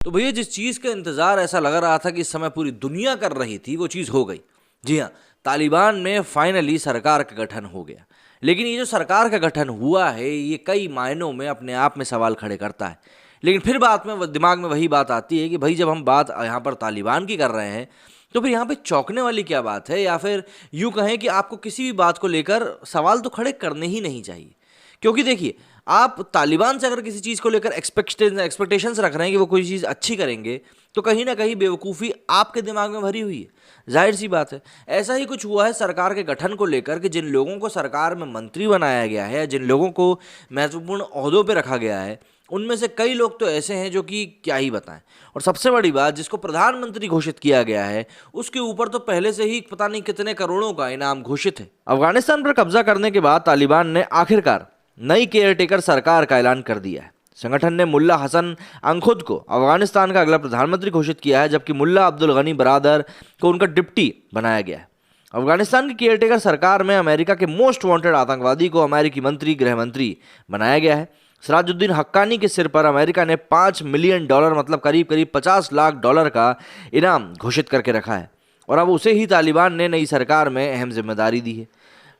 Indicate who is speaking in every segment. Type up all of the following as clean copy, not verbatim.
Speaker 1: तो भैया जिस चीज़ का इंतज़ार ऐसा लग रहा था कि इस समय पूरी दुनिया कर रही थी वो चीज़ हो गई। जी हाँ, तालिबान में फाइनली सरकार का गठन हो गया। लेकिन ये जो सरकार का गठन हुआ है ये कई मायनों में अपने आप में सवाल खड़े करता है। लेकिन फिर बात में दिमाग में वही बात आती है कि भाई जब हम बात यहाँ पर तालिबान की कर रहे हैं तो फिर यहाँ पे चौंकने वाली क्या बात है, या फिर यूँ कहें कि आपको किसी भी बात को लेकर सवाल तो खड़े करने ही नहीं चाहिए। क्योंकि देखिए, आप तालिबान से अगर किसी चीज़ को लेकर एक्सपेक्टेशंस रख रहे हैं कि वो कोई चीज़ अच्छी करेंगे, तो कहीं ना कहीं बेवकूफ़ी आपके दिमाग में भरी हुई है। जाहिर सी बात है, ऐसा ही कुछ हुआ है सरकार के गठन को लेकर कि जिन लोगों को सरकार में मंत्री बनाया गया है या जिन लोगों को महत्वपूर्ण ओहदों पे रखा गया है, उनमें से कई लोग तो ऐसे हैं जो कि क्या ही बताएं। और सबसे बड़ी बात, जिसको प्रधानमंत्री घोषित किया गया है उसके ऊपर तो पहले से ही पता नहीं कितने करोड़ों का इनाम घोषित है। अफगानिस्तान पर कब्जा करने के बाद तालिबान ने आखिरकार नई केयरटेकर सरकार का ऐलान कर दिया है। संगठन ने मुल्ला हसन अंखुद को अफगानिस्तान का अगला प्रधानमंत्री घोषित किया है, जबकि मुल्ला अब्दुल गनी बरादर को उनका डिप्टी बनाया गया है। अफगानिस्तान की केयरटेकर सरकार में अमेरिका के मोस्ट वांटेड आतंकवादी को अमेरिकी मंत्री गृह मंत्री बनाया गया है। सिराजुद्दीन हक्कानी के सिर पर अमेरिका ने $5 मिलियन मतलब करीब करीब $50 लाख का इनाम घोषित करके रखा है, और अब उसे ही तालिबान ने नई सरकार में अहम जिम्मेदारी दी है।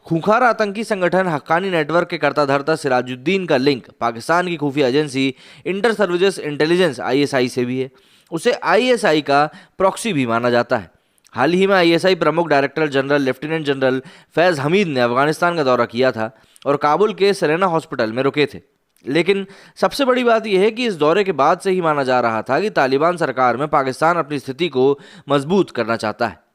Speaker 1: खूंखार आतंकी संगठन हक्कानी नेटवर्क के कर्ता धर्ता सिराजुद्दीन का लिंक पाकिस्तान की खुफिया agency inter services intelligence ISI से भी है। उसे ISI का प्रॉक्सी भी माना जाता है। हाल ही में ISI प्रमुख डायरेक्टर जनरल लेफ्टिनेंट जनरल फैज़ हमीद ने अफगानिस्तान का दौरा किया था और काबुल के सेरेना हॉस्पिटल में रुके थे। लेकिन सबसे बड़ी बात यह है कि इस दौरे के बाद से ही माना जा रहा था कि तालिबान सरकार में पाकिस्तान अपनी स्थिति को मजबूत करना चाहता है।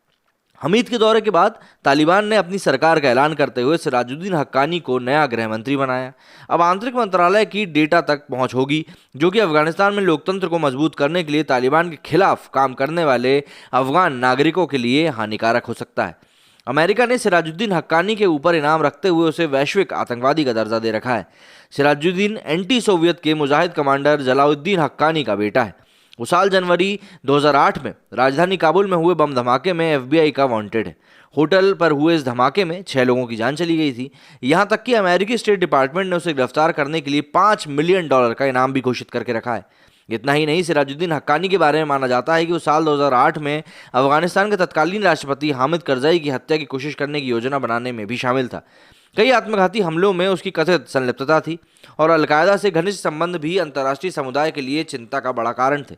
Speaker 1: हमीद के दौरे के बाद तालिबान ने अपनी सरकार का ऐलान करते हुए सिराजुद्दीन हक्कानी को नया गृह मंत्री बनाया। अब आंतरिक मंत्रालय की डेटा तक पहुंच होगी, जो कि अफगानिस्तान में लोकतंत्र को मजबूत करने के लिए तालिबान के खिलाफ काम करने वाले अफगान नागरिकों के लिए हानिकारक हो सकता है। अमेरिका ने सिराजुद्दीन हक्कानी के ऊपर इनाम रखते हुए उसे वैश्विक आतंकवादी का दर्जा दे रखा है। सिराजुद्दीन एंटी सोवियत के मुजाहिद कमांडर जलाउद्दीन हक्कानी का बेटा है। वो साल जनवरी 2008 में राजधानी काबुल में हुए बम धमाके में FBI का वांटेड है। होटल पर हुए इस धमाके में 6 लोगों की जान चली गई थी। यहाँ तक कि अमेरिकी स्टेट डिपार्टमेंट ने उसे गिरफ्तार करने के लिए $5 मिलियन का इनाम भी घोषित करके रखा है। इतना ही नहीं, सिराजुद्दीन हक्कानी के बारे में माना जाता है कि वो साल 2008 में अफगानिस्तान के तत्कालीन राष्ट्रपति हामिद करजई की हत्या की कोशिश करने की योजना बनाने में भी शामिल था। कई आत्मघाती हमलों में उसकी कथित संलिप्तता थी और अलकायदा से घनिष्ठ संबंध भी अंतर्राष्ट्रीय समुदाय के लिए चिंता का बड़ा कारण थे।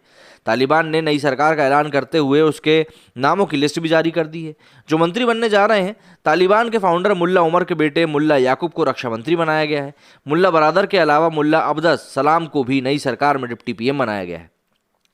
Speaker 1: तालिबान ने नई सरकार का ऐलान करते हुए उसके नामों की लिस्ट भी जारी कर दी है। जो मंत्री बनने जा रहे हैं, तालिबान के फाउंडर मुल्ला उमर के बेटे मुल्ला याकूब को रक्षा मंत्री बनाया गया है। मुल्ला बरादर के अलावा मुल्ला अब्दस सलाम को भी नई सरकार में डिप्टी PM बनाया गया है।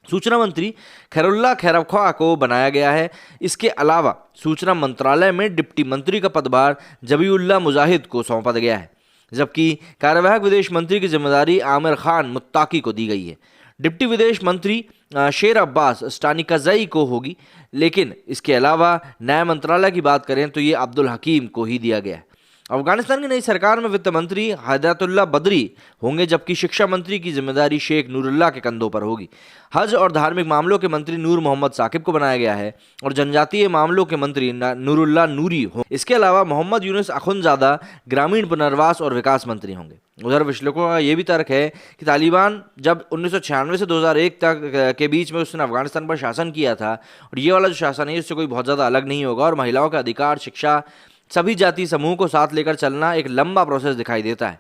Speaker 1: सूचना मंत्री खैरुल्ला खैरख्वा को बनाया गया है। इसके अलावा सूचना मंत्रालय में डिप्टी मंत्री का पदभार जबीउल्लाह मुजाहिद को सौंपा गया है, जबकि कार्यवाहक विदेश मंत्री की जिम्मेदारी आमिर खान मुत्ताकी को दी गई है। डिप्टी विदेश मंत्री शेर अब्बास स्टानिकज़ई को होगी, लेकिन इसके अलावा न्याय मंत्रालय की बात करें तो ये अब्दुल हकीम को ही दिया गया है। अफगानिस्तान की नई सरकार में वित्त मंत्री हदायतुल्लाह बदरी होंगे, जबकि शिक्षा मंत्री की जिम्मेदारी शेख नूरुल्लाह के कंधों पर होगी। हज और धार्मिक मामलों के मंत्री नूर मोहम्मद साकिब को बनाया गया है और जनजातीय मामलों के मंत्री नूरुल्लाह नूरी हों। इसके अलावा मोहम्मद यूनुस अखुंज़ादा ग्रामीण पुनर्वास और विकास मंत्री होंगे। उधर विश्लेषकों का यह भी तर्क है कि तालिबान जब 1996 से 2001 तक के बीच में उसने अफगानिस्तान पर शासन किया था, और ये वाला जो शासन है इससे कोई बहुत ज़्यादा अलग नहीं होगा, और महिलाओं के अधिकार, शिक्षा, सभी जाति समूह को साथ लेकर चलना एक लंबा प्रोसेस दिखाई देता है।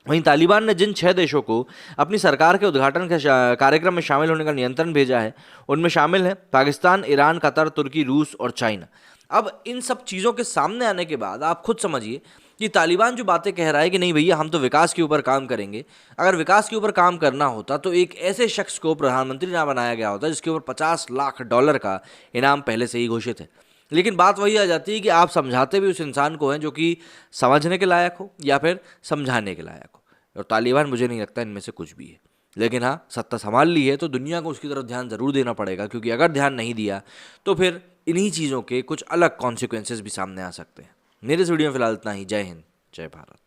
Speaker 1: वहीं तालिबान ने जिन 6 देशों को अपनी सरकार के उद्घाटन के कार्यक्रम में शामिल होने का नियंत्रण भेजा है, उनमें शामिल हैं पाकिस्तान, ईरान, कतर, तुर्की, रूस और चाइना। अब इन सब चीज़ों के सामने आने के बाद आप खुद समझिए कि तालिबान जो बातें कह रहा है कि नहीं भैया हम तो विकास के ऊपर काम करेंगे, अगर विकास के ऊपर काम करना होता तो एक ऐसे शख्स को प्रधानमंत्री ना बनाया गया होता जिसके ऊपर $50 लाख का इनाम पहले से ही घोषित है। लेकिन बात वही आ जाती है कि आप समझाते भी उस इंसान को हैं जो कि समझने के लायक हो या फिर समझाने के लायक हो, और तालिबान मुझे नहीं लगता इनमें से कुछ भी है। लेकिन हाँ, सत्ता संभाल ली है तो दुनिया को उसकी तरफ ध्यान ज़रूर देना पड़ेगा, क्योंकि अगर ध्यान नहीं दिया तो फिर इन्हीं चीज़ों के कुछ अलग कॉन्सिक्वेंसेस भी सामने आ सकते हैं। मेरे इस वीडियो में फिलहाल इतना ही। जय हिंद, जय भारत।